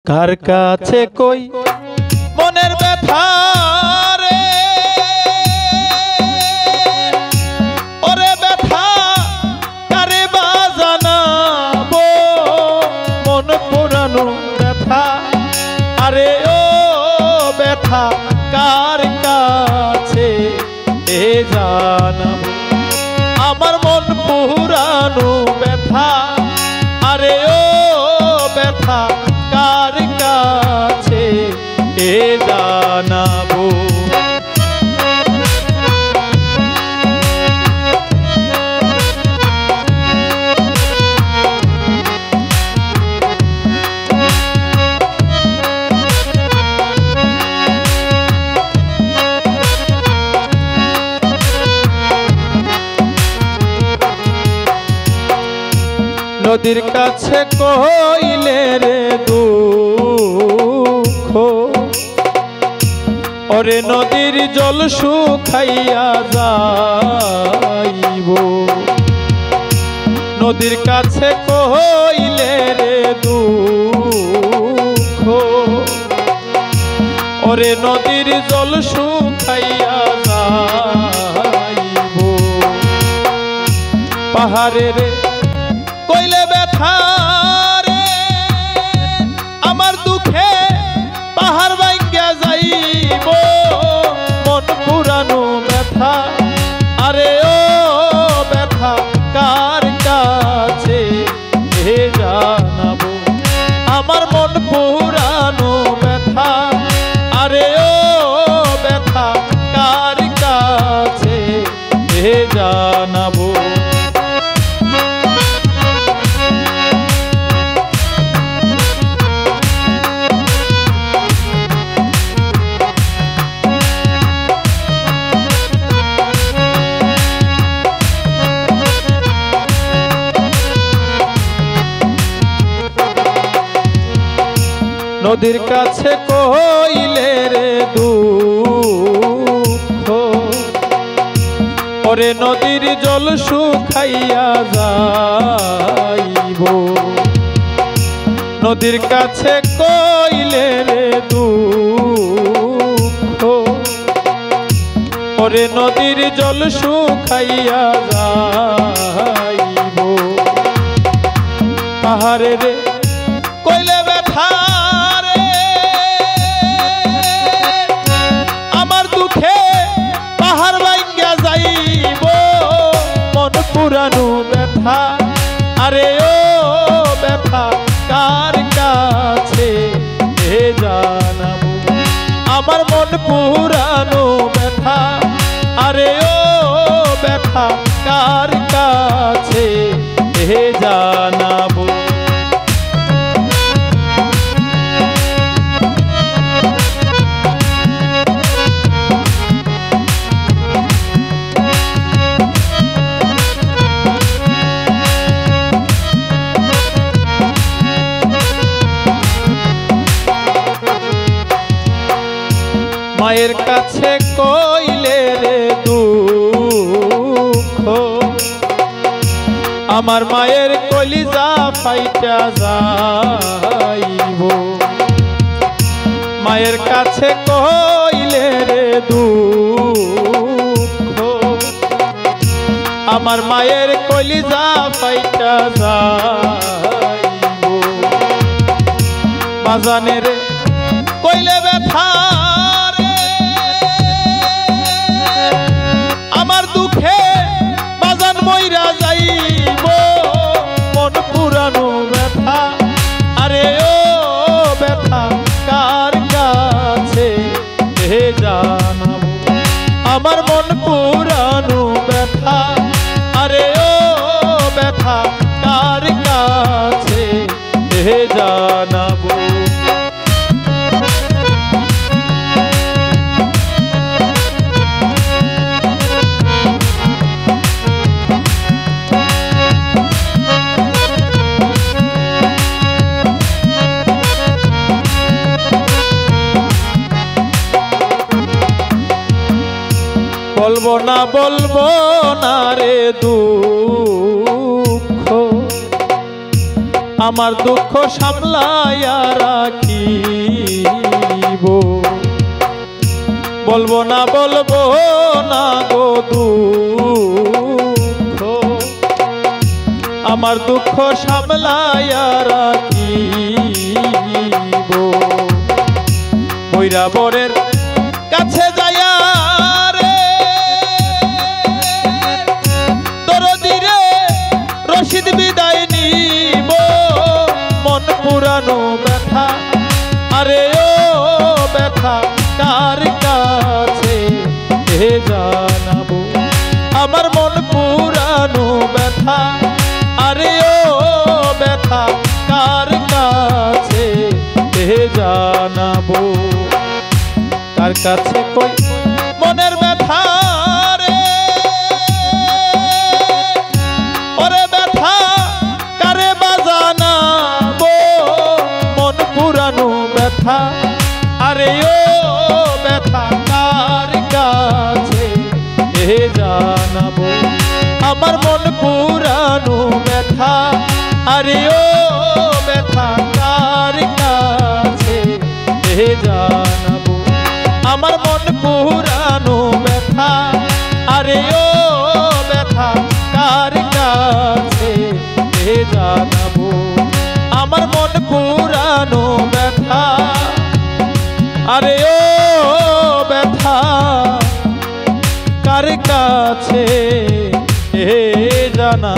কার কাছে কই মনের ব্যথা রে, ওরে ব্যথা কারে বা জানাবো, মন পোড়ানো ব্যথা আরে ও ব্যথা কার কাছে এ জানাবো, আমার মন পোড়ানো ব্যথা আরে ও ব্যথা কার কাছে এ জানাবো। নদীর কাছে কইলে রে দুঃখ, ওরে নদীর জল শুকাইয়া যাইব, নদীর কাছে কইলে রে দুঃখ, ওরে নদীর জল শুকাইয়া যাইব, পাহাড়ের কইলে ব্যথা রে আমার দুঃখে পাহাড় ভাঙ্গা যাইব, মন পুরানো ব্যথা আরে ও ব্যথা কার কাছে এ জানাবো, আমার মন পুরানো ব্যথা আরে ও ব্যথা কার কাছে এ জানাবো। নদীর কাছে কইলে রে দুঃখ, ওরে নদীর জল শুকাইয়া যাইব, নদীর কাছে কইলে রে দুঃখ, ওরে নদীর জল শুকাইয়া যাইব, পাহাড়ে রে কইলে ব্যথা পুরানো ব্যথা আরে ও ব্যথা কার কাছে এ জানাবো, আমার মন পুরানো ব্যথা আরে ও ব্যথা কার কাছে এ জানাবো। মায়ের কাছে কইলে রে দুঃখ, আমার মায়ের কলিজা ফাইটা যাইব, মায়ের কাছে কইলে রে দুঃখ, আমার মায়ের কলিজা ফাইটা যাইব, বাজানের কইলে ব্যথা আমার দুঃখে বাজান মইরা যাইব, মন পুরানো ব্যথা আরে ও ব্যথা কার কাছে এ জানাবো, আমার মন পুরানো ব্যথা আরে ও ব্যথা কার কাছে এ জানাবো। বলবো না রে দুঃখ আমার দুঃখ সামলাইয়া রাখিব বলবো না গো দুঃখ আমার দুঃখ সামলাইয়া রাখিব মইরা বরের কাছে যাইয়া রে দরদি রে রশিদ বিদায় নিব মন পুরানো ব্যথা আরে ও ব্যথা কার কাছে জানাবো আমার মন পুরানো ব্যথা আরে ও ব্যথা কার কাছে জানাবো কার কাছে কই মনের ব্যথা রে ওরে ব্যথা কারে বাজানাবো মন পুরানো ব্যথা আরে ও ব্যথা কার কাছে জানাবো আমার মন পুরানো ব্যথা আরে ও ব্যথা কার কাছে জানাবো আমার মন পুরানো ব্যথা আরে ও ব্যথা কার কাছে জানাবো আমার মন পুরানো ব্যথা আরে ও ব্যথা কার কাছে জানা